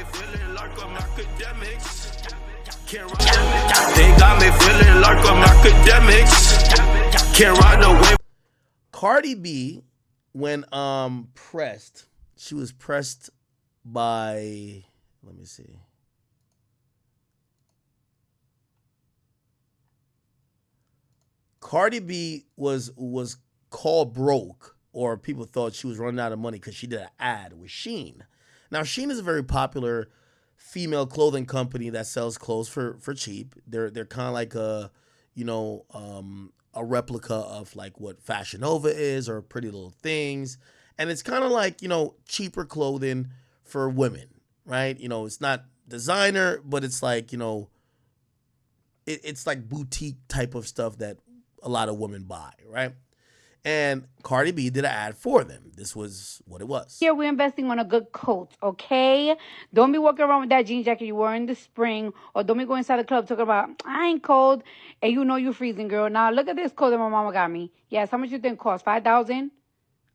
feeling like I'm academics. They got me feeling like I'm academics. Can't ride the wave. Cardi B, when pressed, she was pressed by, let me see. Cardi B was called broke, or people thought she was running out of money because she did an ad with Shein. Now, Shein is a very popular female clothing company that sells clothes for cheap. They're kind of like a replica of like what Fashion Nova is or Pretty Little Things, and it's kind of like cheaper clothing for women, right? It's not designer, but it's like it's like boutique type of stuff that a lot of women buy, right? And Cardi B did an ad for them. This was what it was. Here we're investing on a good coat, okay? Don't be walking around with that jean jacket you wore in the spring, or don't be going inside the club talking about, I ain't cold, and you're freezing, girl. Now look at this coat that my mama got me. Yes, how much you think it cost? 5,000?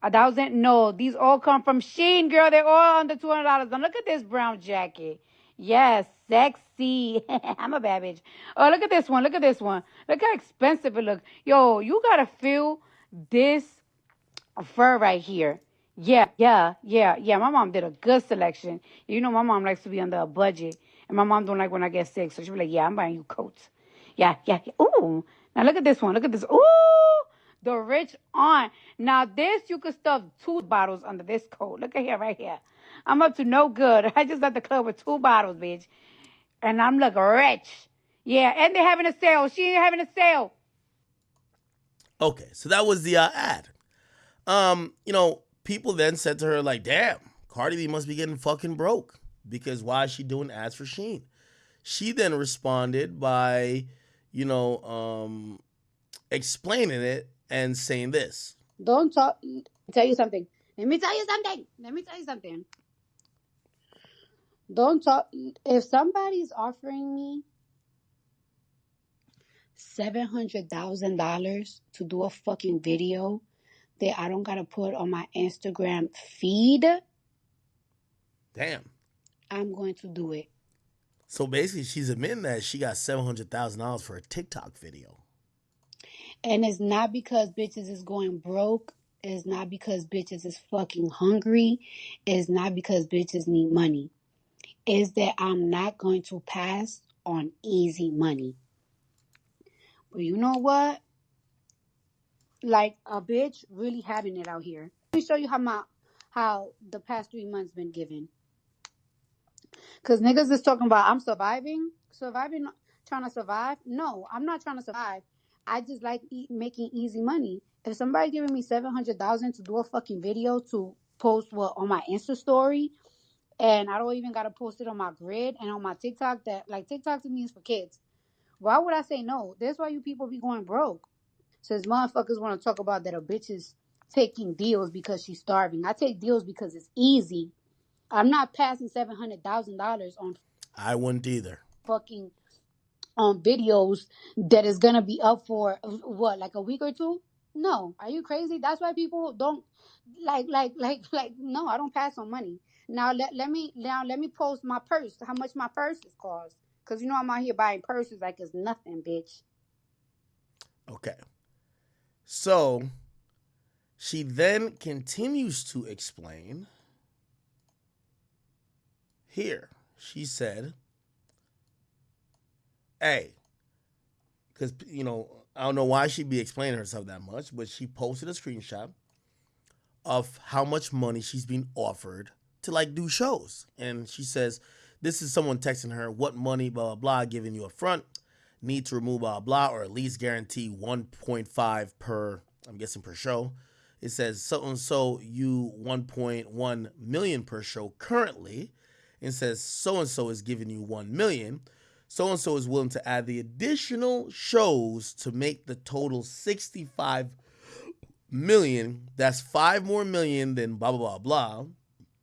1,000? No, these all come from Shein, girl. They're all under $200. Now look at this brown jacket. Yes, sexy. I'm a bad bitch. Oh, look at this one. Look at this one. Look how expensive it looks. Yo, you gotta feel this fur right here. Yeah. My mom did a good selection. My mom likes to be under a budget. And my mom don't like when I get sick. So she'll be like, yeah, I'm buying you coats. Yeah. Ooh. Now look at this one. Look at this. Ooh. The rich aunt. Now this, you could stuff 2 bottles under this coat. Look at here, right here. I'm up to no good. I just left the club with 2 bottles, bitch. And I'm looking rich. Yeah, and they're having a sale. She ain't having a sale. Okay, so that was the ad. People then said to her, like, damn, Cardi B must be getting fucking broke because why is she doing ads for Shein? She then responded by, explaining it and saying this. Don't talk. Tell you something. Let me tell you something. Don't talk. If somebody's offering me $700,000 to do a fucking video that I don't gotta put on my Instagram feed, damn, I'm going to do it. So basically, she's admitting that she got $700,000 for a TikTok video. And it's not because bitches is going broke. It's not because bitches is fucking hungry. It's not because bitches need money. It's that I'm not going to pass on easy money. But you know what? Like a bitch really having it out here. Let me show you how the past 3 months been given. Because niggas is talking about I'm surviving, trying to survive. No, I'm not trying to survive. I just like making easy money. If somebody giving me $700,000 to do a fucking video to post on my Insta story, and I don't even gotta post it on my grid and on my TikTok, that like TikTok to me is for kids. Why would I say no? That's why you people be going broke. Since motherfuckers want to talk about that a bitch is taking deals because she's starving. I take deals because it's easy. I'm not passing $700,000 on. I wouldn't either. Fucking videos that is gonna be up for what, like a week or 2? No, are you crazy? That's why people don't like. No, I don't pass on money. Now let me post my purse. How much my purses cost? Cause I'm out here buying purses like it's nothing, bitch. Okay. So she then continues to explain. Here, she said, hey, because, I don't know why she'd be explaining herself that much, but she posted a screenshot of how much money she's being offered to, like, do shows. And she says, this is someone texting her, what money, blah, blah, blah, giving you a front, need to remove, blah, blah, or at least guarantee 1.5 per, I'm guessing per show. It says, so-and-so, you 1.1 million per show currently. It says, so-and-so is giving you 1 million. So-and-so is willing to add the additional shows to make the total 65 million. That's 5 more million than blah, blah, blah, blah.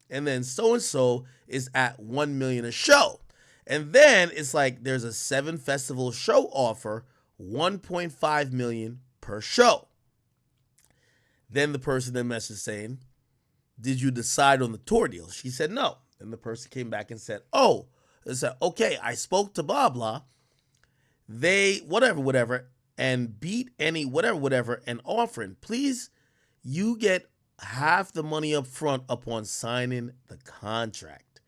And then so-and-so is at 1 million a show. And then it's like there's a 7 festival show offer, 1.5 million per show. Then the person then messaged saying, did you decide on the tour deal? She said no. And the person came back and said, oh, it said, okay, I spoke to blah, blah. They, whatever, and beat any whatever, and offering. Please, you get half the money up front upon signing the contract.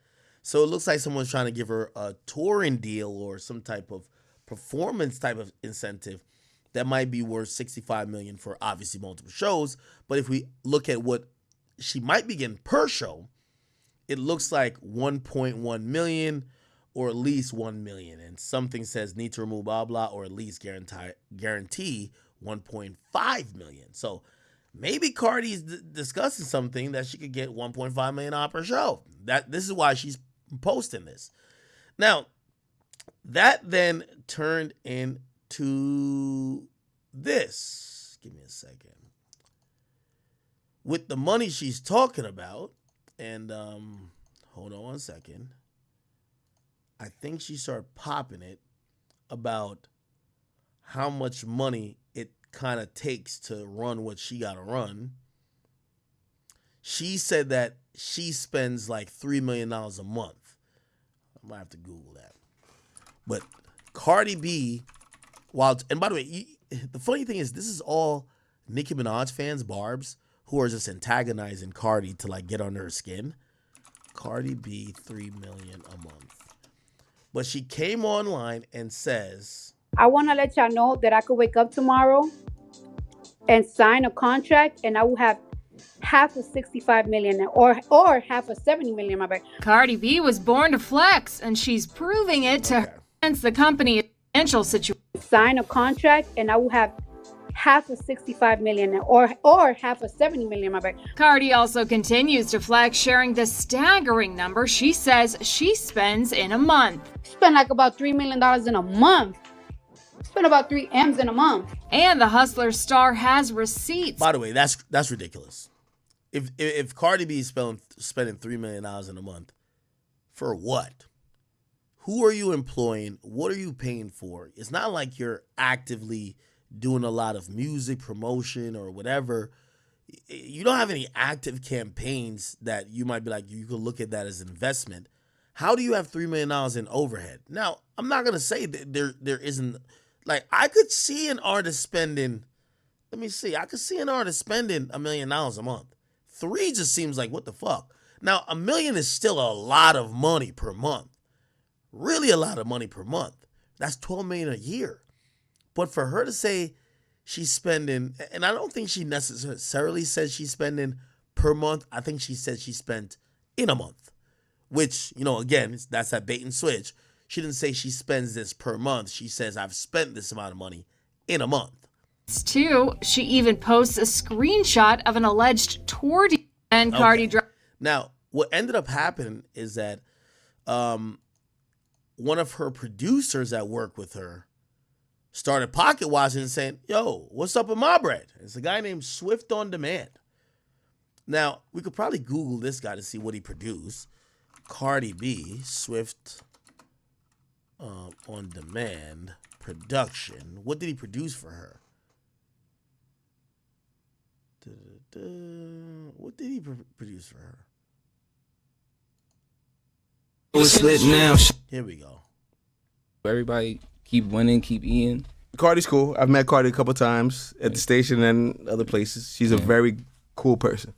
So it looks like someone's trying to give her a touring deal or some type of performance type of incentive that might be worth $65 million for obviously multiple shows. But if we look at what she might be getting per show, it looks like 1.1 million or at least 1 million. And something says need to remove blah, blah, or at least guarantee 1.5 million. So maybe Cardi's discussing something that she could get 1.5 million per show. This is why she's posting this. Now, that then turned into this. Give me a second. With the money she's talking about, and hold on one second. I think she started popping it about how much money it kind of takes to run what she got to run. She said that she spends like $3 million a month. I might have to Google that. But Cardi B, and by the way, the funny thing is, this is all Nicki Minaj fans, Barbs, who are just antagonizing Cardi to like get under her skin. Cardi B, $3 million a month. But she came online and says, I want to let y'all know that I could wake up tomorrow and sign a contract and I will have half of 65 million or half of 70 million in my bank. Cardi B was born to flex, and she's proving it to her against the company's financial situation. Sign a contract and I will have half of 65 million or half of 70 million in my bank. Cardi also continues to flex, sharing the staggering number she says she spends in a month. Spend like about $3 million in a month. Spend about 3 M's in a month. And the Hustler star has receipts. By the way, that's ridiculous. If Cardi B is spending $3 million in a month, for what? Who are you employing? What are you paying for? It's not like you're actively doing a lot of music promotion or whatever. You don't have any active campaigns that you might be like, you could look at that as an investment. How do you have $3 million in overhead? Now, I'm not going to say that there isn't, like, I could see an artist spending, I could see an artist spending $1 million a month. 3 just seems like, what the fuck? Now, $1 million is still a lot of money per month. Really a lot of money per month. That's $12 million a year. But for her to say she's spending, and I don't think she necessarily said she's spending per month. I think she said she spent in a month, which, again, that's that bait and switch. She didn't say she spends this per month. She says, I've spent this amount of money in a month. Too, she even posts a screenshot of an alleged tour deal and Cardi. Now, what ended up happening is that one of her producers that work with her started pocket watching and saying, yo, what's up with my bread? It's a guy named Swift on Demand. Now, we could probably Google this guy to see what he produced. Cardi B, Swift on Demand production. What did he produce for her? What did he produce for her? What's lit now? Here we go. Everybody keep winning, keep eating. Cardi's cool. I've met Cardi a couple times at the station and other places. She's a very cool person.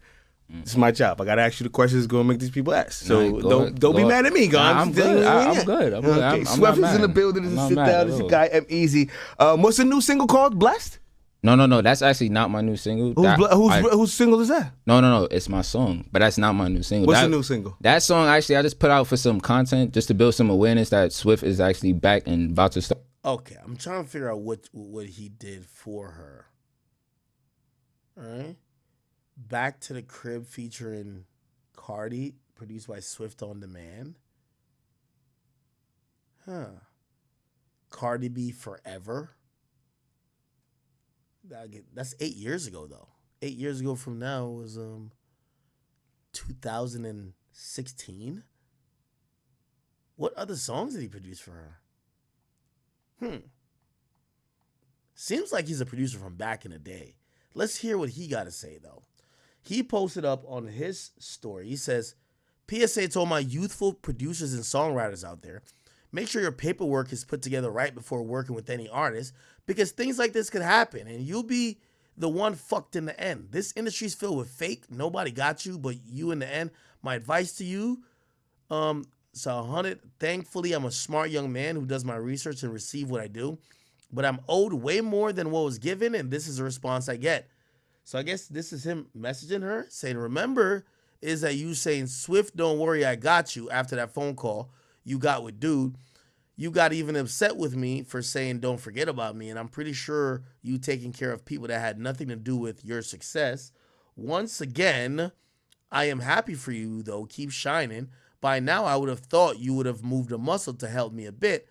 It's my job. I gotta ask you the questions going to make these people ask. So don't be mad at me, guys. I'm good. I'm good. Okay. Swift is in the building. Sit down. This guy. I'm easy. What's the new single called? Blessed? No. That's actually not my new single. Whose single is that? No. It's my song, but that's not my new single. What's the new single? That song actually I just put out for some content, just to build some awareness that Swift is actually back and about to start. Okay, I'm trying to figure out what he did for her. All right. Back to the Crib featuring Cardi, produced by Swift on Demand. Cardi B Forever. That's 8 years ago, though. 8 years ago from now was 2016. What other songs did he produce for her? Seems like he's a producer from back in the day. Let's hear what he got to say, though. He posted up on his story. He says, PSA to all my youthful producers and songwriters out there. Make sure your paperwork is put together right before working with any artist, because things like this could happen and you'll be the one fucked in the end. This industry's filled with fake. Nobody got you but you in the end. My advice to you, so 100, thankfully I'm a smart young man who does my research and receive what I do, but I'm owed way more than what was given, and this is the response I get. So I guess this is him messaging her saying, remember, is that you saying, Swift, don't worry, I got you, after that phone call you got with dude. You got even upset with me for saying don't forget about me, and I'm pretty sure you taking care of people that had nothing to do with your success. Once again, I am happy for you, though. Keep shining. By now, I would have thought you would have moved a muscle to help me a bit.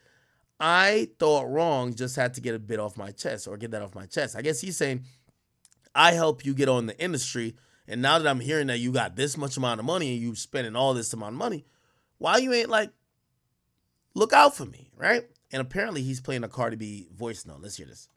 I thought wrong, just had to get a bit off my chest, or get that off my chest. I guess he's saying, I help you get on the industry, and now that I'm hearing that you got this much amount of money and you spending all this amount of money, why you ain't like, look out for me, right? And apparently he's playing a Cardi B voice note. Let's hear this.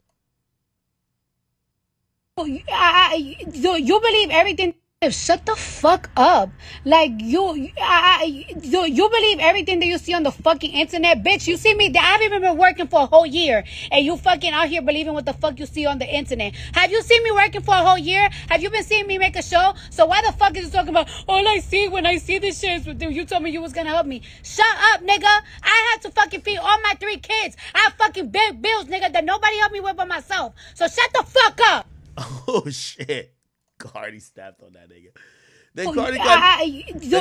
You believe everything? Shut the fuck up. Like, you believe everything that you see on the fucking internet? Bitch, you see me? I've even been working for a whole year, and you fucking out here believing what the fuck you see on the internet. Have you seen me working for a whole year? Have you been seeing me make a show? So why the fuck is you talking about, all I see when I see this shit is you told me you was gonna help me? Shut up, nigga. I had to fucking feed all my 3 kids. I have fucking big bills, nigga, that nobody helped me with but myself. So shut the fuck up. Oh, shit. Cardi snapped on that nigga. Then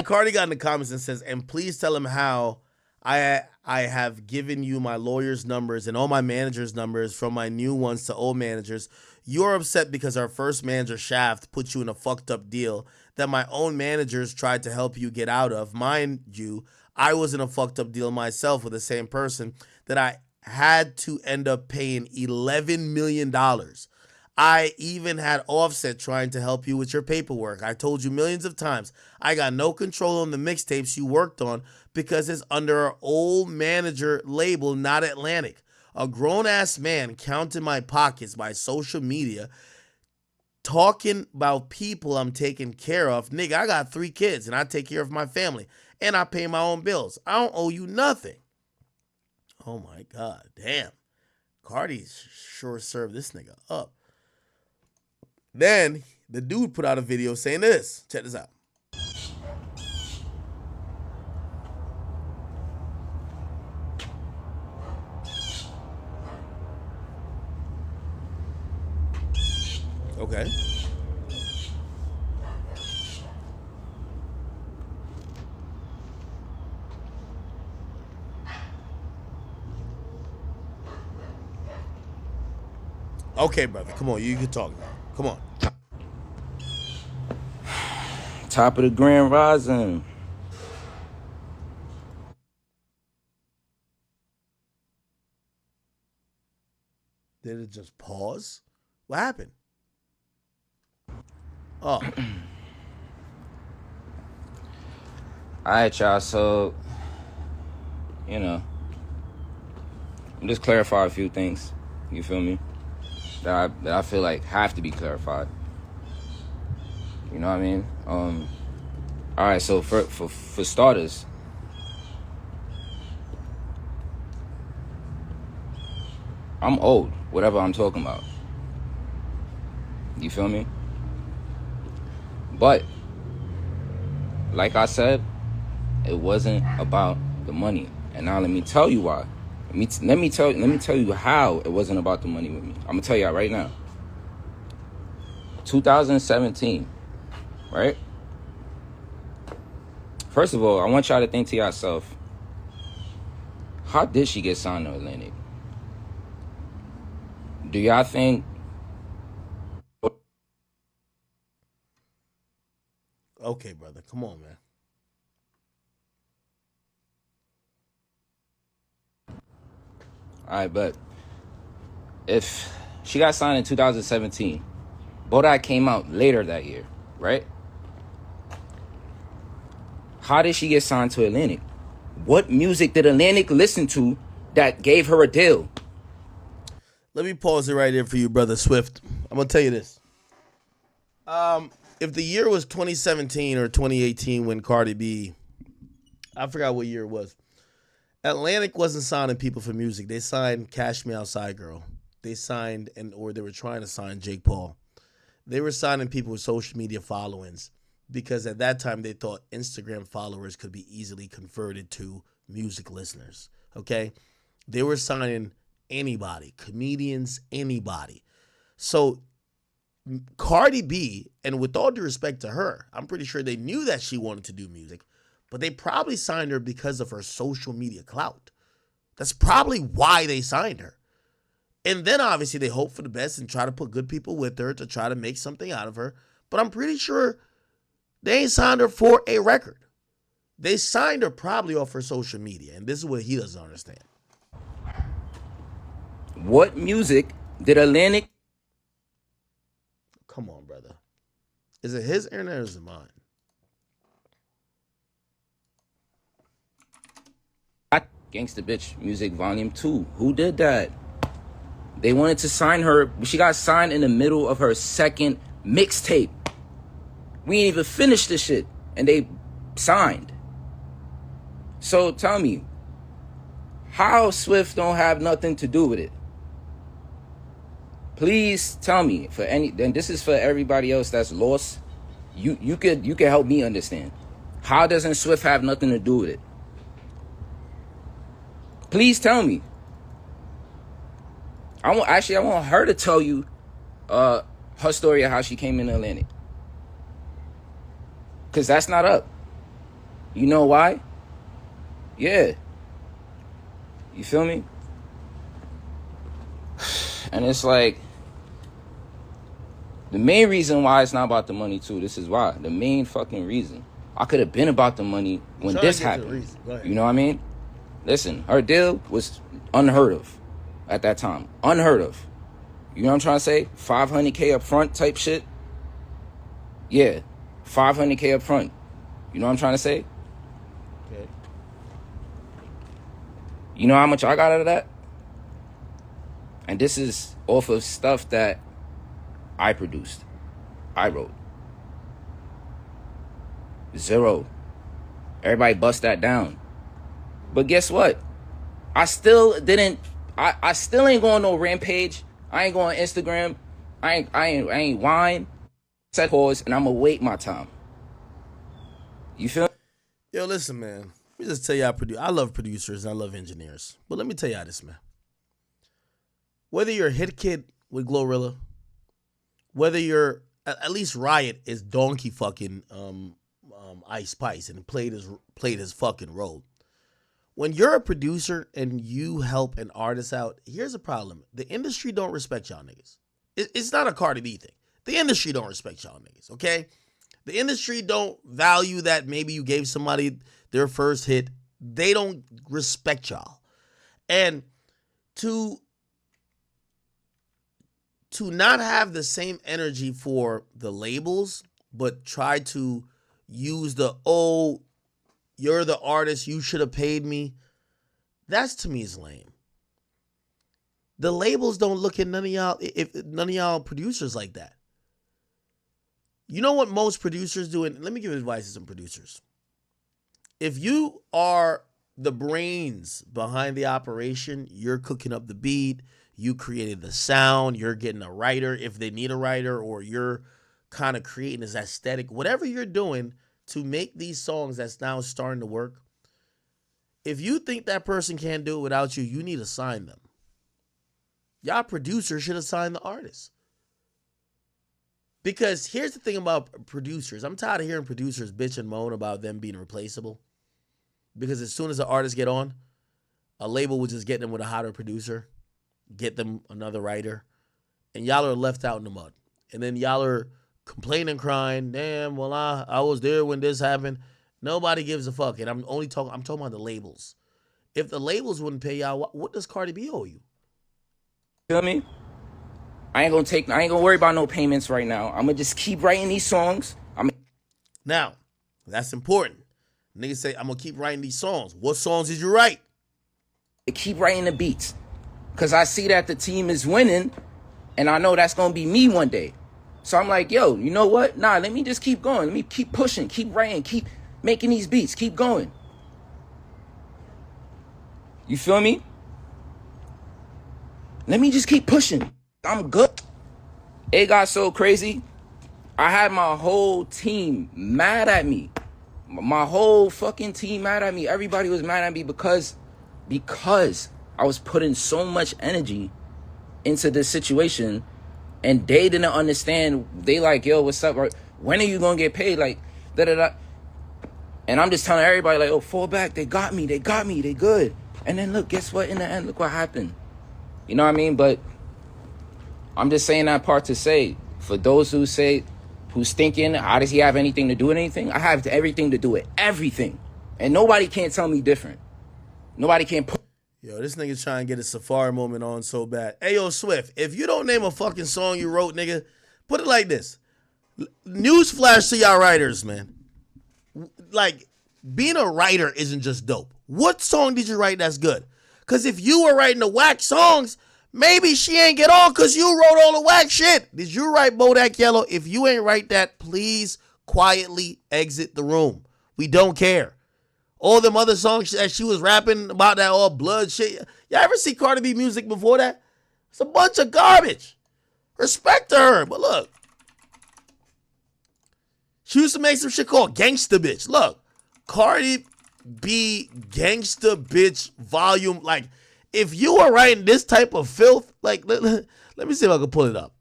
Cardi got in the comments and says, and please tell him how I have given you my lawyer's numbers and all my manager's numbers, from my new ones to old managers. You're upset because our first manager, Shaft, put you in a fucked up deal that my own managers tried to help you get out of. Mind you, I was in a fucked up deal myself with the same person that I had to end up paying $11 million. I even had Offset trying to help you with your paperwork. I told you millions of times, I got no control on the mixtapes you worked on because it's under our old manager label, not Atlantic. A grown-ass man counting my pockets by social media, talking about people I'm taking care of. Nigga, I got 3 kids and I take care of my family and I pay my own bills. I don't owe you nothing. Oh my God, damn. Cardi sure served this nigga up. Then the dude put out a video saying this. Check this out. Okay. Okay, brother. Come on. You can talk now. Come on. Top of the Grand Rising. Did it just pause? What happened? Oh. All right, y'all. So, I'm just clarify a few things. You feel me? That I feel like have to be clarified. You know what I mean? All right. So for starters, I'm old. Whatever I'm talking about. You feel me? But like I said, it wasn't about the money. And now let me tell you why. Let me tell you how it wasn't about the money with me. I'm gonna tell y'all right now. 2017, right? First of all, I want y'all to think to yourself, how did she get signed to Atlantic? Do y'all think? Okay, brother. Come on, man. All right, but if she got signed in 2017, Bodak came out later that year, right? How did she get signed to Atlantic? What music did Atlantic listen to that gave her a deal? Let me pause it right there for you, brother Swift. I'm gonna tell you this. If the year was 2017 or 2018 when Cardi B I forgot what year it was. Atlantic wasn't signing people for music. They signed Cash Me Outside Girl. They signed or they were trying to sign Jake Paul. They were signing people with social media followings because at that time they thought Instagram followers could be easily converted to music listeners. Okay? They were signing anybody, comedians, anybody. So Cardi B, and with all due respect to her, I'm pretty sure they knew that she wanted to do music, but they probably signed her because of her social media clout. That's probably why they signed her. And then obviously they hope for the best and try to put good people with her to try to make something out of her. But I'm pretty sure they ain't signed her for a record. They signed her probably off her social media. And this is what he doesn't understand. What music did Atlantic? Come on, brother. Is it his internet or is it mine? Gangsta Bitch Music Volume 2. Who did that? They wanted to sign her. She got signed in the middle of her second mixtape. We ain't even finished this shit. And they signed. So tell me, how Swift don't have nothing to do with it? Please tell me. And this is for everybody else that's lost. You could help me understand. How doesn't Swift have nothing to do with it? Please tell me. I want her to tell you her story of how she came in Atlantic. Because that's not up. You know why? Yeah. You feel me? And it's like, the main reason why it's not about the money too, this is why. The main fucking reason. I could have been about the money when this happened. You know what I mean? Listen, her deal was unheard of at that time. Unheard of. You know what I'm trying to say? $500K up front type shit. Yeah. $500K up front. You know what I'm trying to say? Okay. You know how much I got out of that? And this is off of stuff that I produced. I wrote. 0. Everybody bust that down. But guess what? I still ain't going no rampage. I ain't going Instagram. I ain't whine. Set pause, and I'm gonna wait my time. You feel? Yo, listen, man. Let me just tell you, I love producers and I love engineers. But let me tell you this, man. Whether you're a hit kid with Glorilla, whether you're at least Riot is donkey fucking Ice Spice and played his fucking role. When you're a producer and you help an artist out, here's a problem. The industry don't respect y'all niggas. It's not a Cardi B thing. The industry don't respect y'all niggas, okay? The industry don't value that maybe you gave somebody their first hit. They don't respect y'all. And to not have the same energy for the labels, but try to use you're the artist, you should have paid me. That's to me is lame. The labels don't look at none of y'all producers like that. You know what most producers do? And let me give advice to some producers. If you are the brains behind the operation, you're cooking up the beat, you created the sound, you're getting a writer if they need a writer, or you're kind of creating this aesthetic, whatever you're doing to make these songs that's now starting to work. If you think that person can't do it without you, you need to sign them. Y'all producers should have signed the artists. Because here's the thing about producers. I'm tired of hearing producers bitch and moan about them being replaceable. Because as soon as the artists get on, a label will just get them with a hotter producer, get them another writer, and y'all are left out in the mud. And then y'all are complaining, crying, damn, well, I was there when this happened. Nobody gives a fuck. And I'm talking about the labels. If the labels wouldn't pay y'all, what does Cardi B owe you? Feel me? I ain't gonna worry about no payments right now. I'm gonna just keep writing these songs. Now, that's important. Niggas say, I'm gonna keep writing these songs. What songs did you write? Keep writing the beats. Cause I see that the team is winning, and I know that's gonna be me one day. So I'm like, yo, you know what? Nah, let me just keep going. Let me keep pushing, keep writing, keep making these beats, keep going. You feel me? Let me just keep pushing. I'm good. It got so crazy. I had my whole team mad at me. My whole fucking team mad at me. Everybody was mad at me because I was putting so much energy into this situation, and they didn't understand. They like, yo, what's up? When are you gonna get paid? Like, da da da. And I'm just telling everybody, like, oh, fall back. They got me. They good. And then look, guess what? In the end, look what happened. You know what I mean? But I'm just saying that part to say, for those who's thinking, how does he have anything to do with anything? I have everything to do with everything. And nobody can't tell me different. Nobody can put. Yo, this nigga's trying to get a Safari moment on so bad. Hey, yo, Swift, if you don't name a fucking song you wrote, nigga, put it like this. Newsflash to y'all writers, man. Like, being a writer isn't just dope. What song did you write that's good? Because if you were writing the whack songs, maybe she ain't get on because you wrote all the whack shit. Did you write Bodak Yellow? If you ain't write that, please quietly exit the room. We don't care. All them other songs that she was rapping about, that all blood shit. Y'all ever see Cardi B music before that? It's a bunch of garbage. Respect to her. But look, she used to make some shit called Gangsta Bitch. Look, Cardi B Gangsta Bitch volume. Like, if you were writing this type of filth, like, let me see if I can pull it up.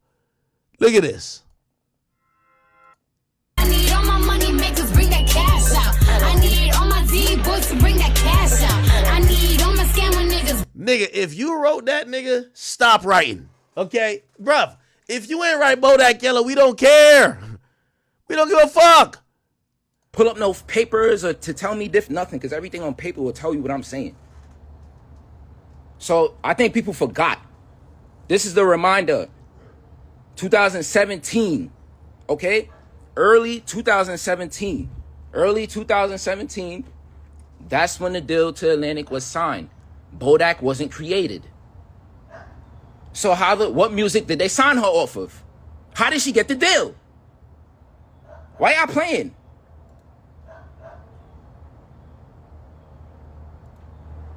Look at this. I need all my money makers, bring that cash out. I need all my D-boys to bring that cash out. I need all my scammer niggas. Nigga, if you wrote that, nigga, stop writing. Okay? Bruv, if you ain't write Bodak Yellow, we don't care. We don't give a fuck. Pull up no papers or to tell me nothing, because everything on paper will tell you what I'm saying. So I think people forgot. This is the reminder. 2017, okay? Early 2017, that's when the deal to Atlantic was signed. Bodak wasn't created. So what music did they sign her off of? How did she get the deal? Why y'all playing?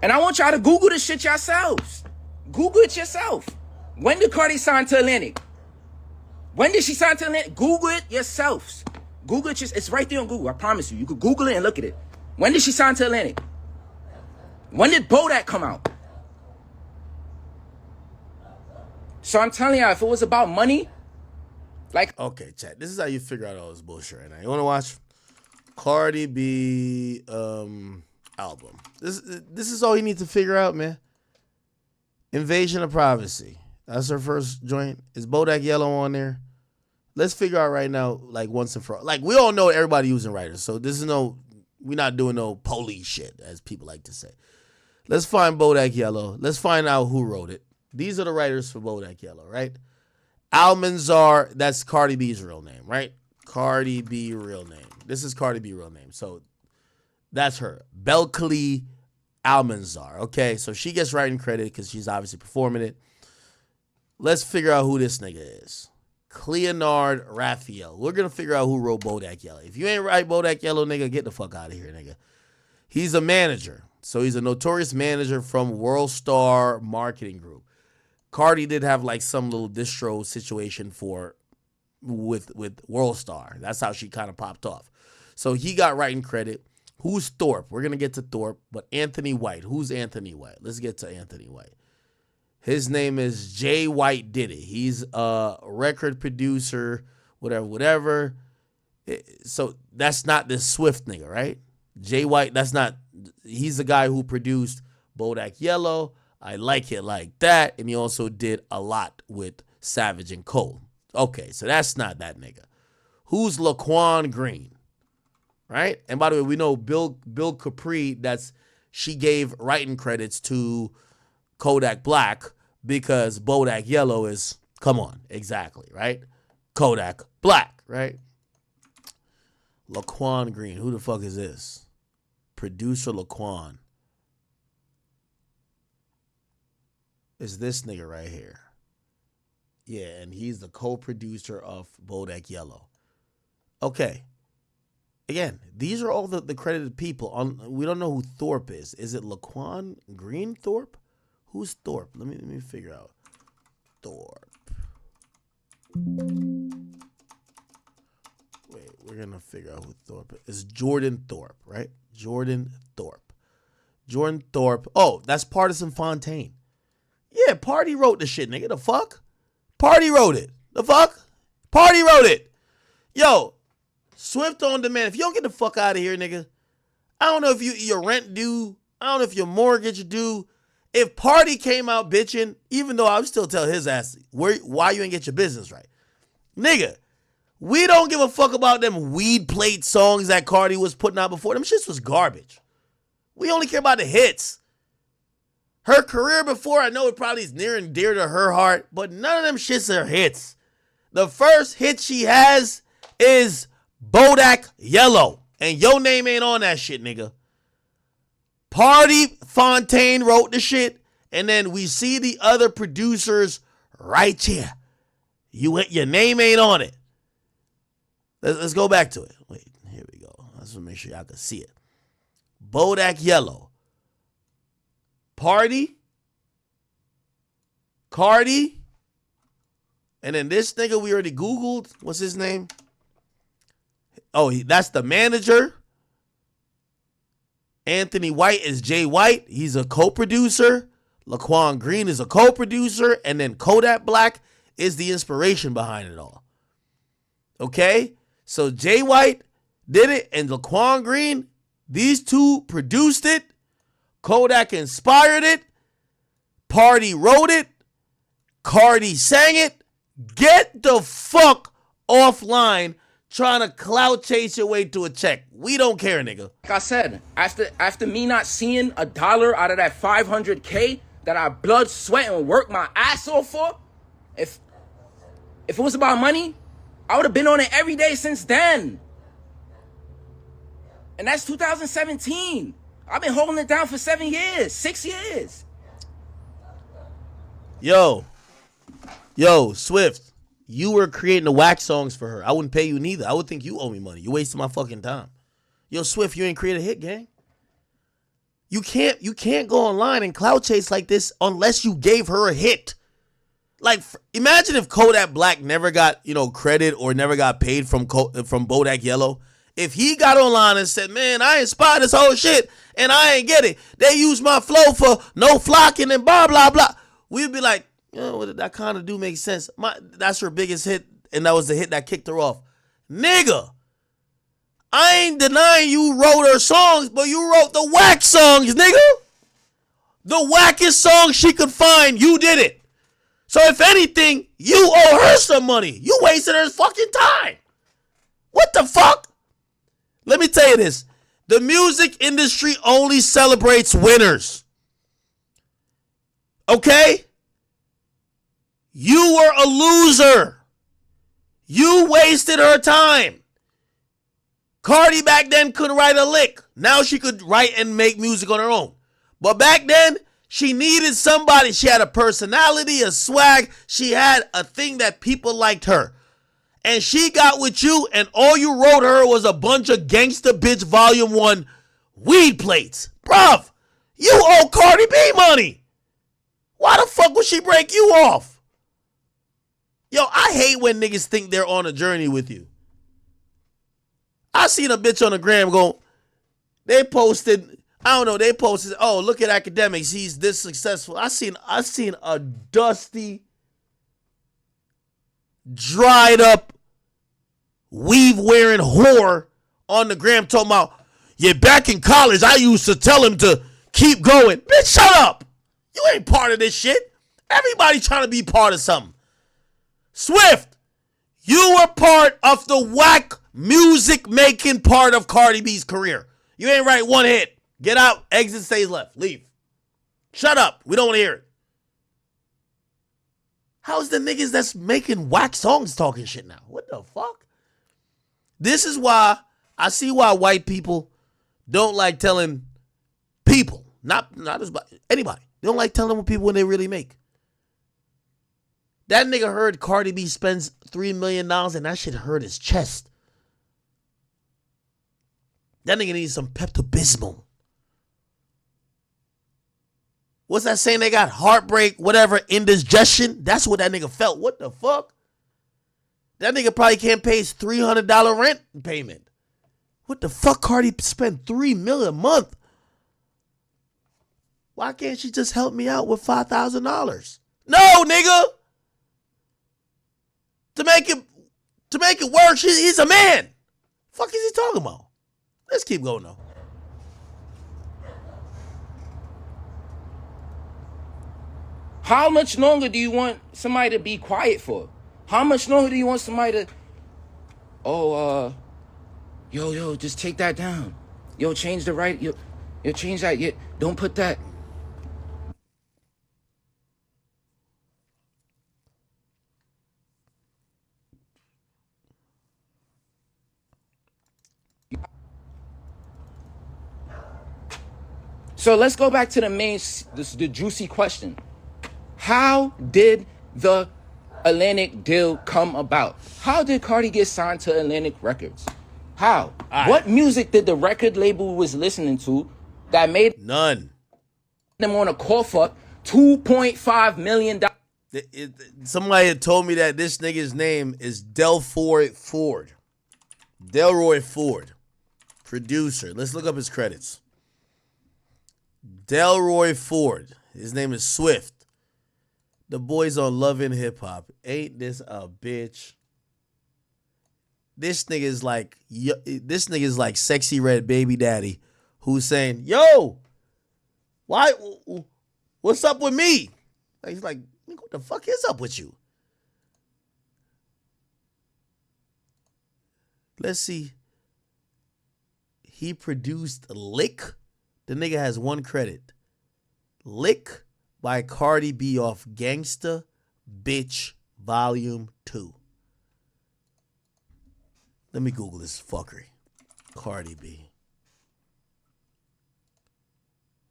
And I want y'all to Google this shit yourselves. Google it yourself. When did Cardi sign to Atlantic? When did she sign to Atlantic? Google it yourselves. Google it. It's right there on Google. I promise you. You could Google it and look at it. When did she sign to Atlantic? When did Bodak come out? So I'm telling y'all, if it was about money, like... Okay, chat. This is how you figure out all this bullshit right now. You want to watch Cardi B album. This is all you need to figure out, man. Invasion of Privacy. That's her first joint. Is Bodak Yellow on there? Let's figure out right now, like, once and for all. Like, we all know everybody using writers, so this is we're not doing no police shit, as people like to say. Let's find Bodak Yellow. Let's find out who wrote it. These are the writers for Bodak Yellow, right? Almanzar, that's Cardi B's real name, right? Cardi B real name. This is Cardi B real name. So that's her. Belkali Almanzar. Okay, so she gets writing credit because she's obviously performing it. Let's figure out who this nigga is. Cleonard Raphael. We're going to figure out who wrote Bodak Yellow. If you ain't write Bodak Yellow, nigga, get the fuck out of here, nigga. He's a manager. So he's a notorious manager from World Star Marketing Group. Cardi did have like some little distro situation with World Star. That's how she kind of popped off. So he got writing credit. Who's Thorpe? We're going to get to Thorpe, but Anthony White. Who's Anthony White? Let's get to Anthony White. His name is Jay White Did It. He's a record producer, whatever. So that's not this Swift nigga, right? Jay White, he's the guy who produced Bodak Yellow, I Like It Like That, and he also did a lot with Savage and Cole. Okay, so that's not that nigga. Who's Laquan Green? Right? And by the way, we know Bill Capri, she gave writing credits to Kodak Black because Bodak Yellow is, come on, exactly, right? Kodak Black, right? Laquan Green, who the fuck is this? Producer Laquan. Is this nigga right here. Yeah, and he's the co-producer of Bodak Yellow. Okay. Again, these are all the credited people. We don't know who Thorpe is. Is it Laquan Green Thorpe? Who's Thorpe? Let me figure out. Thorpe. Wait, we're gonna figure out who Thorpe is. It's Jordan Thorpe, right? Jordan Thorpe. Jordan Thorpe. Oh, that's Partisan Fontaine. Yeah, Party wrote the shit, nigga. The fuck? Party wrote it. The fuck? Party wrote it. Yo, Swift on demand. If you don't get the fuck out of here, nigga, I don't know if your rent due. I don't know if your mortgage due. If Party came out bitching, even though I would still tell his ass why you ain't get your business right. Nigga, we don't give a fuck about them weed plate songs that Cardi was putting out before. Them shits was garbage. We only care about the hits. Her career before, I know it probably is near and dear to her heart, but none of them shits are hits. The first hit she has is Bodak Yellow. And your name ain't on that shit, nigga. Party Fontaine wrote the shit. And then we see the other producers right here. Your name ain't on it. Let's go back to it. Wait, here we go. I just want to make sure y'all can see it. Bodak Yellow. Party. Cardi. And then this nigga we already Googled. What's his name? Oh, that's the manager. Anthony White is Jay White. He's a co-producer. Laquan Green is a co-producer. And then Kodak Black is the inspiration behind it all. Okay? So Jay White did it and Laquan Green, these two produced it. Kodak inspired it. Party wrote it. Cardi sang it. Get the fuck offline trying to clout chase your way to a check. We don't care, nigga. Like I said, after me not seeing $1 out of that $500K that I blood, sweat, and work my ass off for, if it was about money, I would have been on it every day since then. And that's 2017. I've been holding it down for 6 years. Yo, Swift, you were creating the whack songs for her. I wouldn't pay you neither. I would think you owe me money. You wasting my fucking time. Yo, Swift, you ain't create a hit, gang. You can't go online and clout chase like this unless you gave her a hit. Like, imagine if Kodak Black never got, credit or never got paid from Bodak Yellow. If he got online and said, man, I inspired this whole shit and I ain't get it. They use my flow for no flocking and blah, blah, blah. We'd be like, that kind of do make sense. That's her biggest hit, and that was the hit that kicked her off. Nigga, I ain't denying you wrote her songs, but you wrote the whack songs, nigga. The wackest song she could find, you did it. So if anything, you owe her some money. You wasted her fucking time. What the fuck? Let me tell you this. The music industry only celebrates winners. Okay? You were a loser. You wasted her time. Cardi back then couldn't write a lick. Now she could write and make music on her own. But back then, she needed somebody. She had a personality, a swag. She had a thing that people liked her. And she got with you, and all you wrote her was a bunch of Gangsta Bitch Volume 1 weed plates. Bruv, you owe Cardi B money. Why the fuck would she break you off? Yo, I hate when niggas think they're on a journey with you. I seen a bitch on the gram go, they posted, oh, look at Akademiks, he's this successful. I seen a dusty, dried up, weave-wearing whore on the gram talking about, yeah, back in college, I used to tell him to keep going. Bitch, shut up. You ain't part of this shit. Everybody trying to be part of something. Swift, you were part of the whack music-making part of Cardi B's career. You ain't write one hit. Get out, exit, stage left, leave. Shut up. We don't want to hear it. How's the niggas that's making whack songs talking shit now? What the fuck? This is why I see why white people don't like telling people, not just anybody. They don't like telling people when they really make. That nigga heard Cardi B spends $3 million and that shit hurt his chest. That nigga needs some Pepto-Bismol. What's that saying? They got heartbreak, whatever, indigestion. That's what that nigga felt. What the fuck? That nigga probably can't pay his $300 rent payment. What the fuck? Cardi spent $3 million a month. Why can't she just help me out with $5,000? No, nigga. To make it work, he's a man. Fuck is he talking about? Let's keep going though. How much longer do you want somebody to be quiet for? How much longer do you want somebody to, yo, just take that down. Yo, change the right, yo, change that, don't put that. So let's go back to the juicy question. How did the Atlantic deal come about? How did Cardi get signed to Atlantic Records? How? Right. What music did the record label was listening to that made None. them on a call for $2.5 million? Somebody had told me that this nigga's name is Delroy Ford. Delroy Ford. Producer. Let's look up his credits. Delroy Ford. His name is Swift. The boys on Love and Hip Hop. Ain't this a bitch? This nigga is like Sexy Red Baby Daddy, who's saying, "Yo, why? What's up with me?" He's like, "What the fuck is up with you?" Let's see. He produced Lick. The nigga has one credit. Lick by Cardi B off Gangsta Bitch Volume 2. Let me Google this fuckery. Cardi B.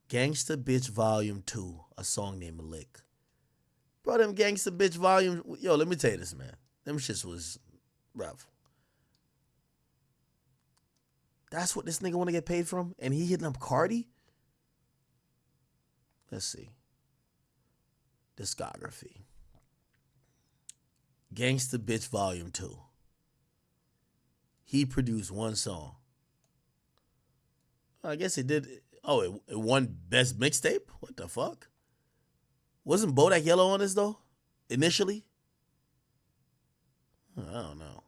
Gangsta Bitch Volume 2. A song named Lick. Bro, them Gangsta Bitch Volume... Yo, let me tell you this, man. Them shits was rough. That's what this nigga want to get paid from? And he hitting up Cardi? Let's see. Discography. Gangsta Bitch Volume 2. He produced one song. I guess it did. Oh, it won Best Mixtape? What the fuck? Wasn't Bodak Yellow on this, though? Initially? I don't know.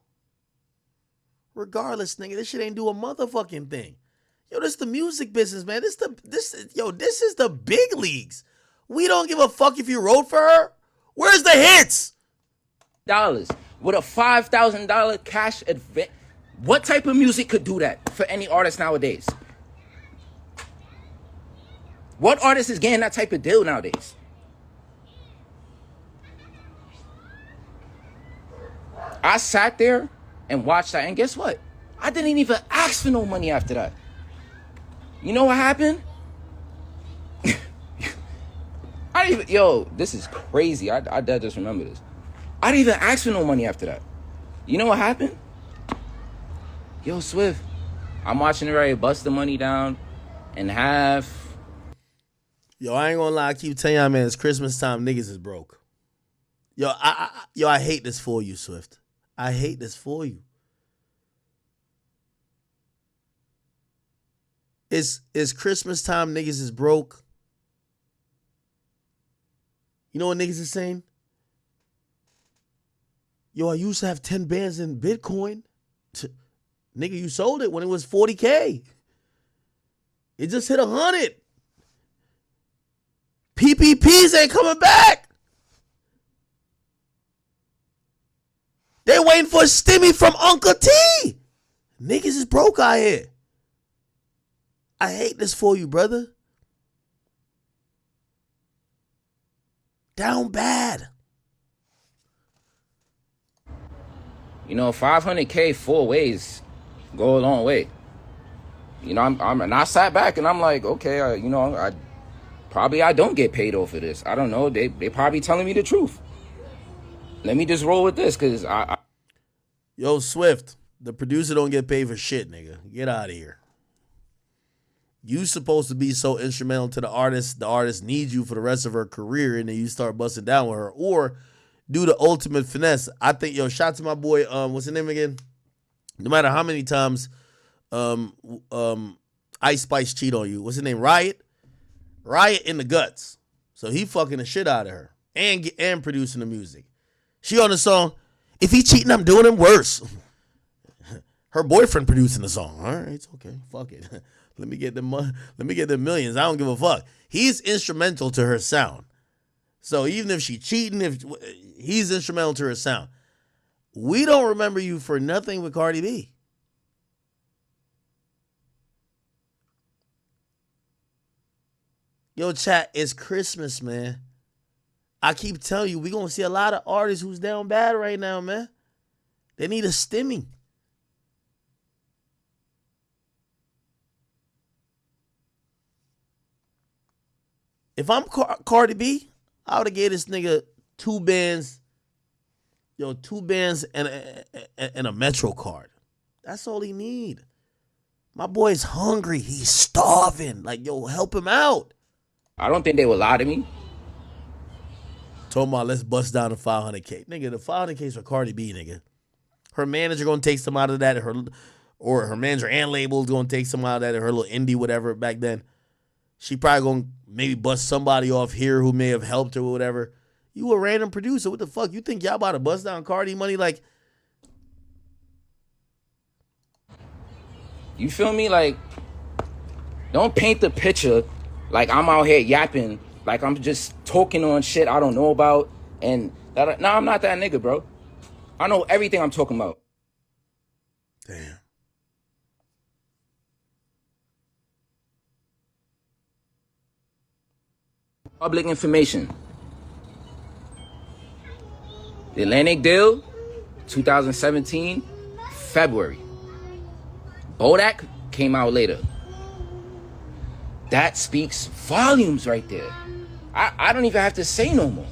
Regardless, nigga, this shit ain't do a motherfucking thing. Yo, this the music business, man. This is the big leagues. We don't give a fuck if you wrote for her. Where's the hits? Dollars with a $5,000 cash advance. What type of music could do that for any artist nowadays? What artist is getting that type of deal nowadays? I sat there and watched that, and guess what? I didn't even ask for no money after that. You know what happened? This is crazy. I just remember this. I didn't even ask for no money after that. You know what happened? Yo, Swift, I'm watching everybody bust the money down in half. Yo, I ain't gonna lie. I keep telling y'all, man, it's Christmas time. Niggas is broke. Yo, I hate this for you, Swift. I hate this for you. It's Christmas time. Niggas is broke. You know what niggas is saying? Yo, I used to have 10 bands in Bitcoin. Nigga, you sold it when it was 40K. It just hit 100. PPPs ain't coming back. They waiting for a stimmy from Uncle T. Niggas is broke out here. I hate this for you, brother. Down bad. You know, 500K 4 ways go a long way. You know, and I sat back and I'm like, okay, I don't get paid off of this. I don't know. They probably telling me the truth. Let me just roll with this, because Yo, Swift, the producer don't get paid for shit, nigga. Get out of here. You supposed to be so instrumental to the artist needs you for the rest of her career, and then you start busting down with her, or do the ultimate finesse. I think, shout out to my boy, what's his name again? No matter how many times Ice Spice cheat on you, what's his name? Riot in the guts. So he fucking the shit out of her and producing the music. She on the song, if he cheating, I'm doing him worse. Her boyfriend producing the song. All right, it's okay. Fuck it. Let me get the millions. I don't give a fuck. He's instrumental to her sound. So even if she cheating, if he's instrumental to her sound. We don't remember you for nothing with Cardi B. Yo, chat, it's Christmas, man. I keep telling you, we going to see a lot of artists who's down bad right now, man. They need a stimming. If I'm Cardi B, I would have gave this nigga 2 bands, 2 bands and a Metro card. That's all he need. My boy's hungry. He's starving. Like, help him out. I don't think they would lie to me. Talking about let's bust down the 500K. Nigga, the 500K is for Cardi B, nigga. Her manager gonna take some out of that, or her manager and label is gonna take some out of that, or her little indie whatever back then. She probably gonna maybe bust somebody off here who may have helped her or whatever. You a random producer. What the fuck? You think y'all about to bust down Cardi money? Like, you feel me? Like, don't paint the picture like I'm out here yapping, like I'm just talking on shit I don't know about. And I'm not that nigga, bro. I know everything I'm talking about. Damn. Public information. The Atlantic deal, 2017, February. Bodak came out later. That speaks volumes right there. I don't even have to say no more.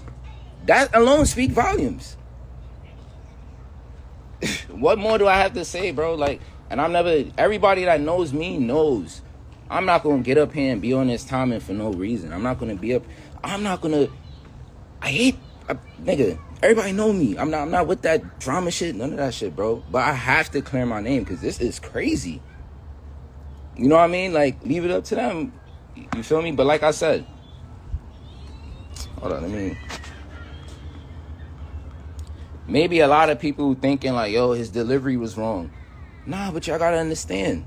That alone speaks volumes. What more do I have to say, bro? Like, and everybody that knows me knows. I'm not going to get up here and be on this timing for no reason. Nigga, everybody know me. I'm not with that drama shit, none of that shit, bro. But I have to clear my name because this is crazy. You know what I mean? Like, leave it up to them. You feel me? But like I said, hold on, maybe a lot of people thinking like, yo, his delivery was wrong. Nah, but y'all gotta understand.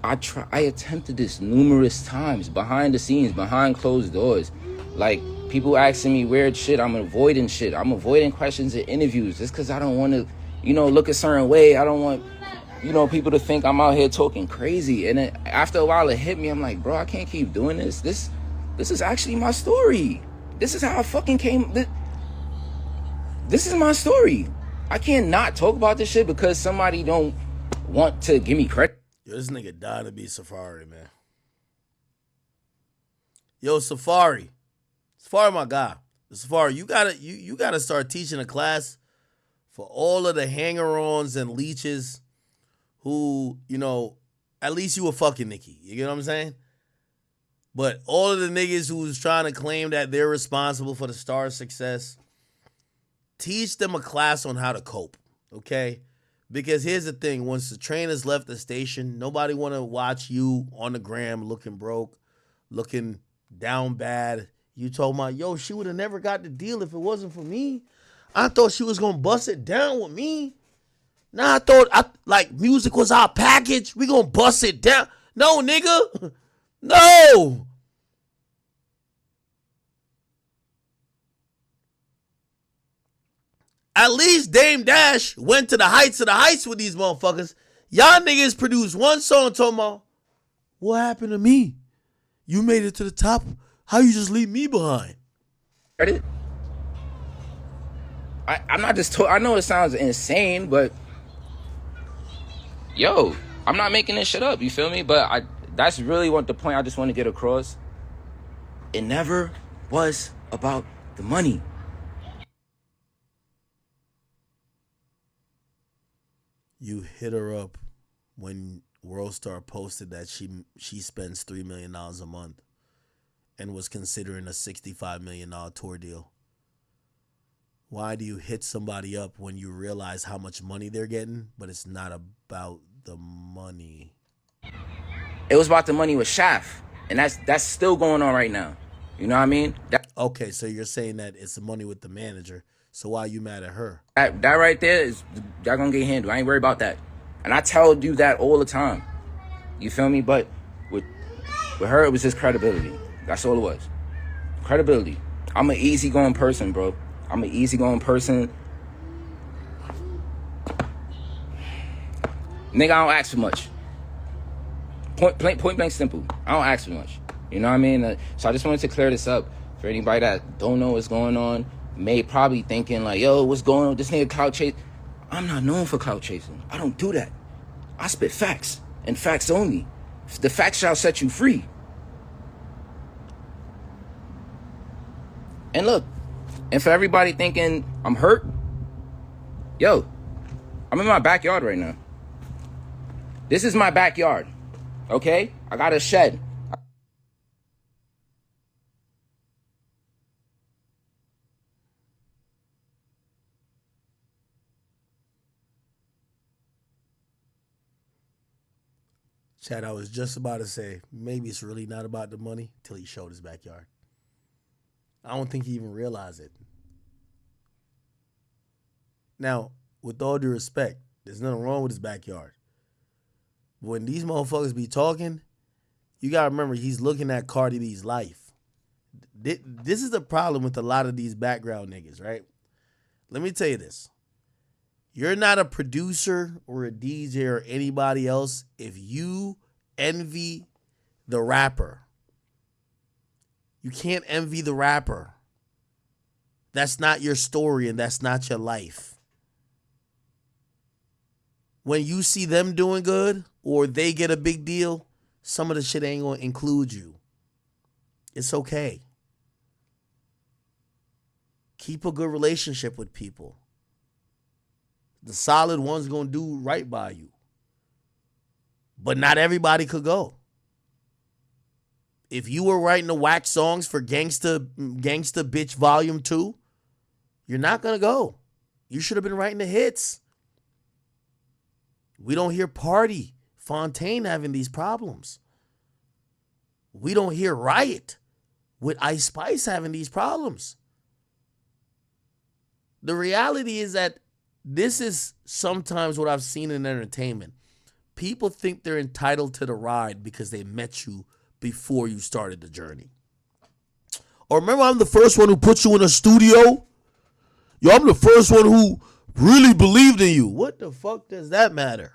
I attempted this numerous times, behind the scenes, behind closed doors. Like, people asking me weird shit, I'm avoiding shit. I'm avoiding questions in interviews just because I don't want to, look a certain way. I don't want, people to think I'm out here talking crazy. And then after a while, it hit me. I'm like, bro, I can't keep doing this. This is actually my story. This is how I fucking came. This is my story. I can't not talk about this shit because somebody don't want to give me credit. Yo, this nigga died to be Safari, man. Yo, Safari, my guy. Safari, you gotta start teaching a class for all of the hanger-ons and leeches who, at least you were fucking Nicki. You get what I'm saying? But all of the niggas who's trying to claim that they're responsible for the star's success, teach them a class on how to cope, okay? Because here's the thing, once the train has left the station, nobody want to watch you on the gram looking broke, looking down bad. You told me, yo, she would have never got the deal if it wasn't for me. I thought she was going to bust it down with me. Nah, I thought music was our package. We going to bust it down. No, nigga. No. At least Dame Dash went to the heights of the heights with these motherfuckers. Y'all niggas produced one song talking about, what happened to me? You made it to the top. How you just leave me behind? Credit? I'm not just I know it sounds insane, but yo, I'm not making this shit up, you feel me? But that's really what the point I just want to get across. It never was about the money. You hit her up when Worldstar posted that she spends $3 million a month and was considering a $65 million tour deal. Why do you hit somebody up when you realize how much money they're getting, but it's not about the money? It was about the money with Shaft, and that's still going on right now. You know what I mean? Okay, so you're saying that it's the money with the manager. So why are you mad at her? That right there is that gonna get handled. I ain't worried about that. And I tell you that all the time. You feel me? But with her, it was just credibility. That's all it was. Credibility. I'm an easygoing person, bro. I'm an easygoing person. Nigga, I don't ask for much. Point blank simple. I don't ask for much. You know what I mean? So I just wanted to clear this up for anybody that don't know what's going on. May probably thinking like, yo, what's going on with this nigga clout chase? I'm not known for clout chasing. I don't do that. I spit facts and facts only. The facts shall set you free. And look, and for everybody thinking I'm hurt, yo, I'm in my backyard right now. This is my backyard, okay? I got a shed. Chad, I was just about to say, maybe it's really not about the money till he showed his backyard. I don't think he even realized it. Now, with all due respect, there's nothing wrong with his backyard. But when these motherfuckers be talking, you got to remember he's looking at Cardi B's life. This is the problem with a lot of these background niggas, right? Let me tell you this. You're not a producer or a DJ or anybody else if you envy the rapper. You can't envy the rapper. That's not your story and that's not your life. When you see them doing good or they get a big deal, some of the shit ain't going to include you. It's okay. Keep a good relationship with people. The solid one's going to do right by you. But not everybody could go. If you were writing the whack songs for Gangsta Bitch Volume 2, you're not going to go. You should have been writing the hits. We don't hear Party, Fontaine having these problems. We don't hear Riot with Ice Spice having these problems. The reality is that this is sometimes what I've seen in entertainment. People think they're entitled to the ride because they met you before you started the journey. Or remember, I'm the first one who put you in a studio? Yo, I'm the first one who really believed in you. What the fuck does that matter?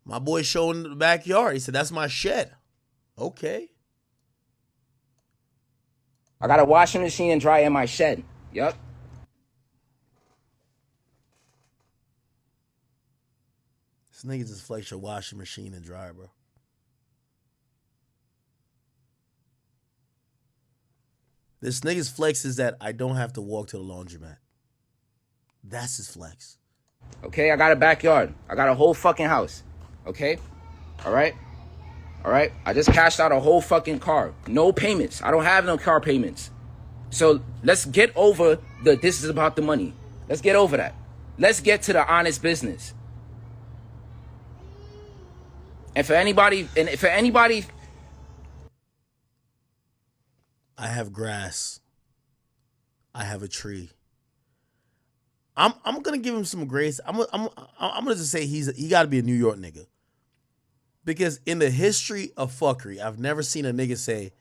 My boy showing in the backyard. He said, that's my shed. Okay. I got a washing machine and dryer in my shed. Yup. This nigga just flexed your washing machine and dryer, bro. This nigga's flex is that I don't have to walk to the laundromat. That's his flex. Okay, I got a backyard. I got a whole fucking house. Okay? All right? I just cashed out a whole fucking car. No payments. I don't have no car payments. So let's get over this is about the money. Let's get over that. Let's get to the honest business. And for anybody, I have grass. I have a tree. I'm gonna give him some grace. I'm gonna just say he got to be a New York nigga. Because in the history of fuckery, I've never seen a nigga say,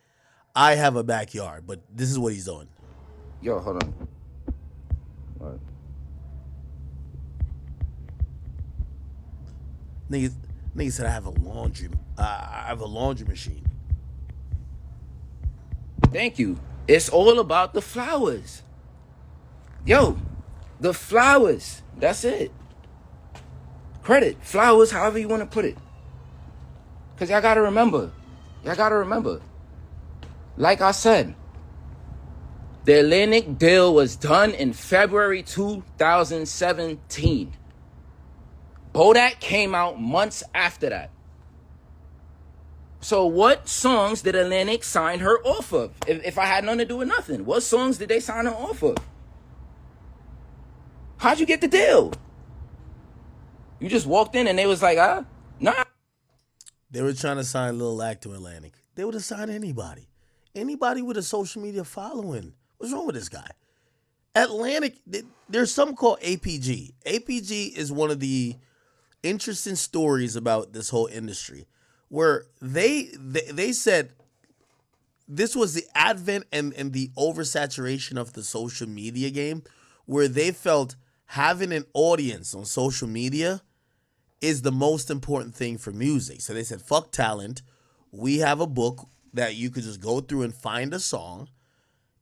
I have a backyard, but this is what he's doing. Yo, hold on. What? Nigga said I have a laundry machine. Thank you. It's all about the flowers. Yo, the flowers. That's it. Credit. Flowers, however you want to put it. Because y'all got to remember. Like I said, The Atlantic deal was done in February 2017. Bodak came out months after that. So what songs did Atlantic sign her off of? If I had nothing to do with nothing, what songs did they sign her off of? How'd you get the deal? You just walked in and they was like, nah. They were trying to sign Lil Act to Atlantic. They would have signed anybody. Anybody with a social media following. What's wrong with this guy? Atlantic, there's something called APG. APG is one of the interesting stories about this whole industry where they said this was the advent and the oversaturation of the social media game where they felt having an audience on social media is the most important thing for music. So they said, fuck talent. We have a book that you could just go through and find a song.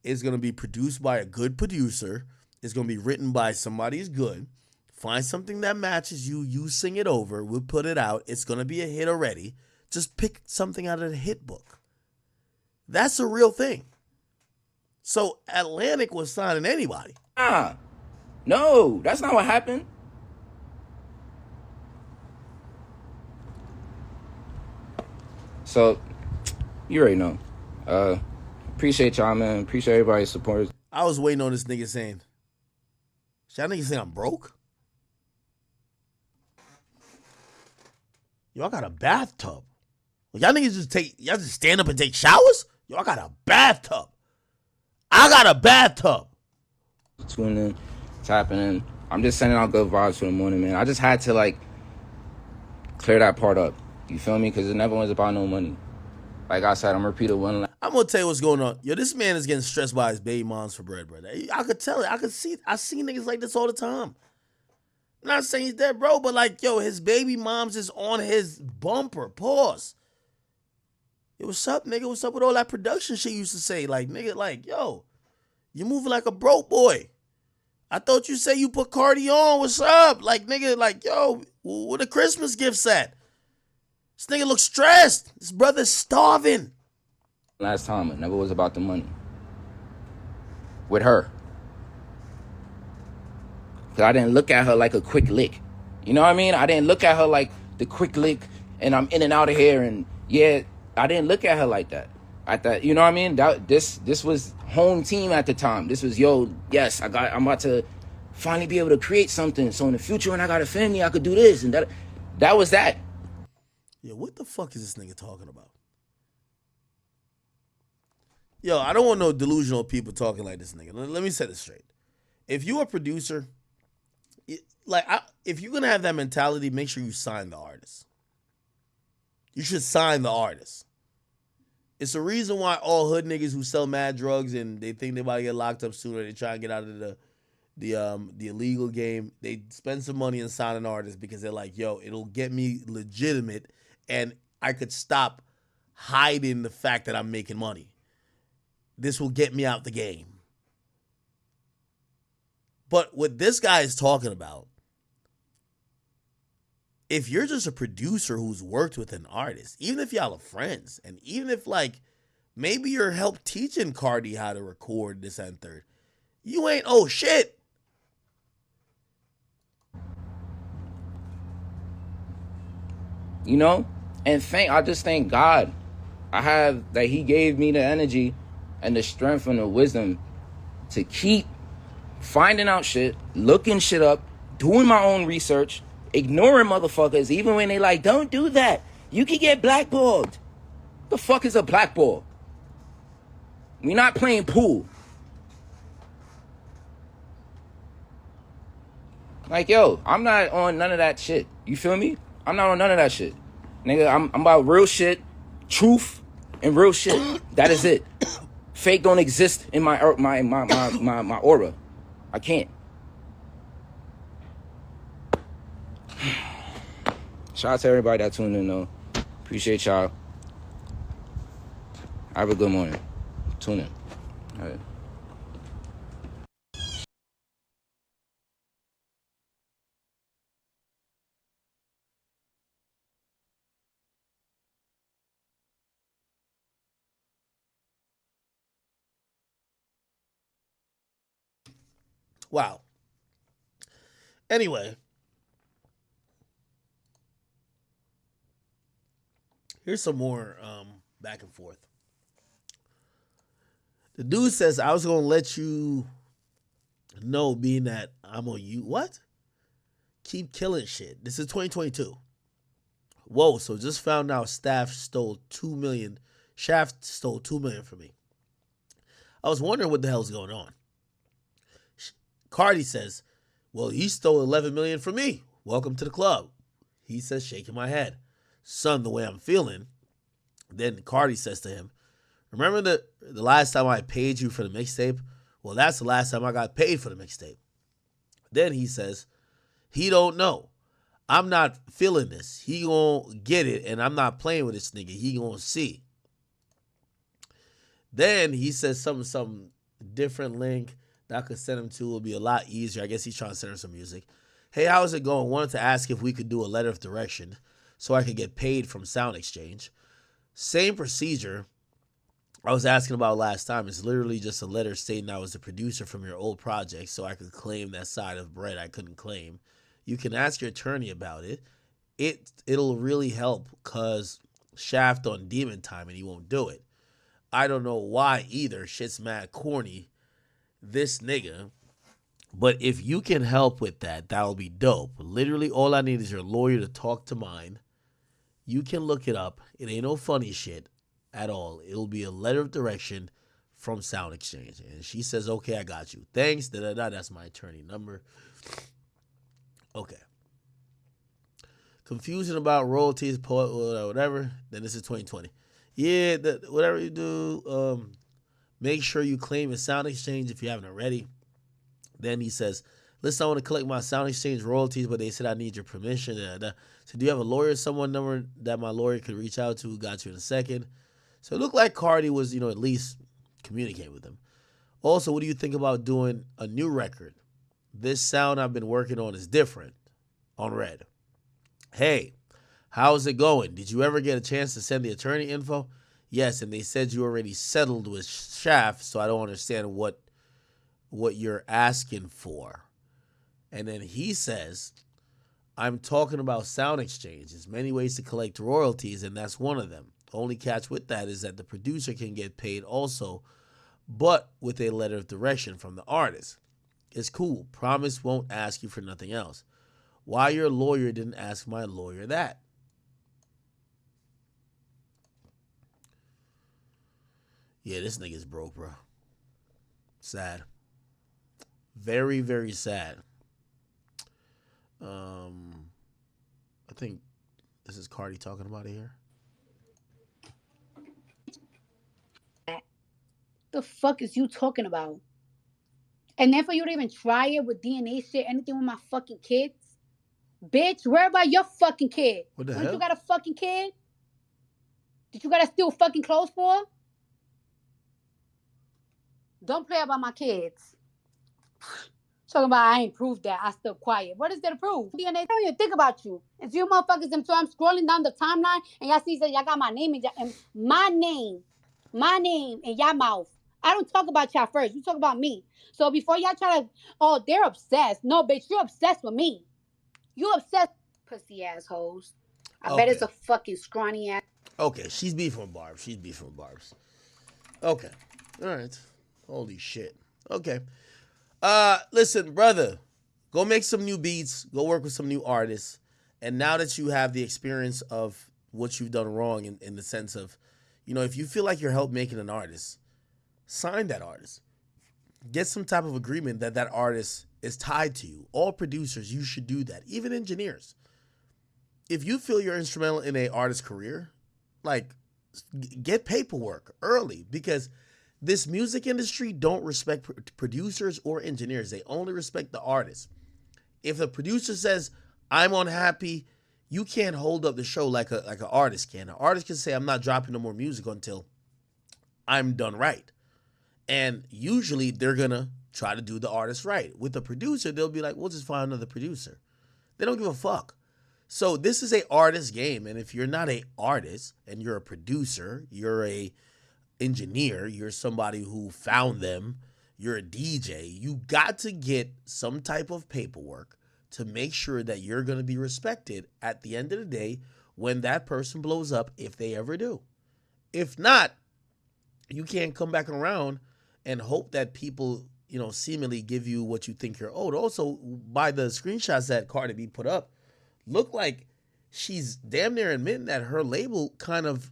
It's going to be produced by a good producer. It's going to be written by somebody who's good. Find something that matches you. You sing it over. We'll put it out. It's going to be a hit already. Just pick something out of the hit book. That's a real thing. So Atlantic was signing anybody. No, that's not what happened. So, you already know. Appreciate y'all, man. Appreciate everybody's support. I was waiting on this nigga saying, y'all niggas think I'm broke? Yo, I got a bathtub. Y'all niggas y'all just stand up and take showers? Yo, I got a bathtub. I got a bathtub. Tuning in, tapping in. I'm just sending out good vibes for the morning, man. I just had to, like, clear that part up. You feel me? Because it never was about no money. Like I said, I'm going to repeat it one last. I'm going to tell you what's going on. Yo, this man is getting stressed by his baby moms for bread, brother. I could tell it. I could see it. I see niggas like this all the time. I'm not saying he's dead, bro, but like, yo, his baby moms is on his bumper. Pause. Yo, what's up, nigga? What's up with all that production shit you used to say? Like, nigga, like, yo, you moving like a broke boy. I thought you said you put Cardi on. What's up? Like, nigga, like, yo, where the Christmas gifts at? This nigga looks stressed. This brother's starving. Last time, it never was about the money. With her. Because I didn't look at her like a quick lick. You know what I mean? I didn't look at her like the quick lick and I'm in and out of here. And yeah, I didn't look at her like that. I thought, you know what I mean? This was home team at the time. This was, yo, yes, I'm about to finally be able to create something. So in the future, when I got a family, I could do this and that. That was that. Yo, what the fuck is this nigga talking about? Yo, I don't want no delusional people talking like this nigga. Let me set it straight. If you're a producer, if you're going to have that mentality, make sure you sign the artist. You should sign the artist. It's the reason why all hood niggas who sell mad drugs and they think they about to get locked up sooner, they try and get out of the illegal game. They spend some money and sign an artist because they're like, yo, it'll get me legitimate and I could stop hiding the fact that I'm making money. This will get me out the game. But what this guy is talking about, if you're just a producer who's worked with an artist, even if y'all are friends, and even if, like, maybe you're help teaching Cardi how to record this and third, you ain't, oh, shit. You know? And I just thank God. That he gave me the energy and the strength and the wisdom to keep finding out shit, looking shit up, doing my own research, ignoring motherfuckers, even when they like, don't do that. You can get blackballed. The fuck is a blackball? We're not playing pool. Like, yo, I'm not on none of that shit. You feel me? I'm not on none of that shit. Nigga, I'm about real shit, truth, and real shit. That is it. Fake don't exist in my aura. I can't. Shout out to everybody that tuned in, though. Appreciate y'all. Have a good morning. Tune in. All right. Wow. Anyway, here's some more back and forth. The dude says, I was going to let you know, being that I'm on you. What? Keep killing shit. This is 2022. Whoa, so just found out Shaft stole $2 million from me. I was wondering what the hell's going on. Cardi says, well, he stole $11 million from me. Welcome to the club. He says, shaking my head. Son, the way I'm feeling. Then Cardi says to him, remember the last time I paid you for the mixtape? Well, that's the last time I got paid for the mixtape. Then he says, he don't know. I'm not feeling this. He gonna get it, and I'm not playing with this nigga. He gonna see. Then he says some different link that I could send him to will be a lot easier. I guess he's trying to send her some music. Hey, how's it going? Wanted to ask if we could do a letter of direction so I could get paid from Sound Exchange. Same procedure I was asking about last time. It's literally just a letter stating I was the producer from your old project so I could claim that side of bread I couldn't claim. You can ask your attorney about it. It'll really help because Shaft on Demon Time and he won't do it. I don't know why either. Shit's mad corny. This nigga. But if you can help with that, that'll be dope. Literally all I need is your lawyer to talk to mine. You can look it up. It ain't no funny shit at all. It'll be a letter of direction from Sound Exchange. And she says, okay, I got you. Thanks. That's my attorney number. Okay. Confusion about royalties, whatever. Then this is 2020. Yeah, whatever you do, make sure you claim a Sound Exchange if you haven't already. Then he says, listen, I want to collect my Sound Exchange royalties, but they said I need your permission. So do you have a lawyer, someone number that my lawyer could reach out to? Got you in a second. So it looked like Cardi was, at least communicating with him. Also, what do you think about doing a new record? This sound I've been working on is different. On Red. Hey, how's it going? Did you ever get a chance to send the attorney info? Yes, and they said you already settled with Shaft, so I don't understand what you're asking for. And then he says, I'm talking about Sound Exchange. There's many ways to collect royalties, and that's one of them. The only catch with that is that the producer can get paid also, but with a letter of direction from the artist. It's cool. Promise won't ask you for nothing else. Why your lawyer didn't ask my lawyer that? Yeah, this nigga's broke, bro. Sad. Very, very sad. I think this is Cardi talking about it here. The fuck is you talking about? And then for you to even try it with DNA shit, anything with my fucking kids? Bitch, where about your fucking kid? What the Don't hell? you got a fucking kid? Did you gotta steal fucking clothes for? Don't play about my kids. Talking about I ain't proved that. I still quiet. What is there to prove? DNA, I don't even think about you. It's you motherfuckers. So I'm scrolling down the timeline and y'all see that y'all got my name in my name in y'all mouth. I don't talk about y'all first. You talk about me. So before y'all try to, they're obsessed. No, bitch, you're obsessed with me. You obsessed, pussy assholes. I bet it's a fucking scrawny ass. Okay, she's beefing with Barbs. Okay. All right. Holy shit. Okay. Listen, brother, go make some new beats. Go work with some new artists. And now that you have the experience of what you've done wrong in the sense of, if you feel like you're helped making an artist, sign that artist. Get some type of agreement that artist is tied to you. All producers, you should do that. Even engineers. If you feel you're instrumental in a artist's career, get paperwork early, because this music industry don't respect producers or engineers. They only respect the artist. If the producer says, I'm unhappy, you can't hold up the show like an artist can. An artist can say, I'm not dropping no more music until I'm done right. And usually they're going to try to do the artist right. With the producer, they'll be like, we'll just find another producer. They don't give a fuck. So this is a artist game. And if you're not an artist and you're a producer, you're a engineer, you're somebody who found them, you're a DJ, you got to get some type of paperwork to make sure that you're going to be respected at the end of the day when that person blows up, if they ever do. If not, you can't come back around and hope that people, seemingly give you what you think you're owed. Also, by the screenshots that Cardi B put up, look like she's damn near admitting that her label kind of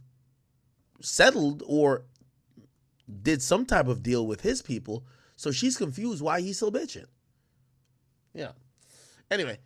settled or did some type of deal with his people. So she's confused why he's still bitching. Yeah. Anyway,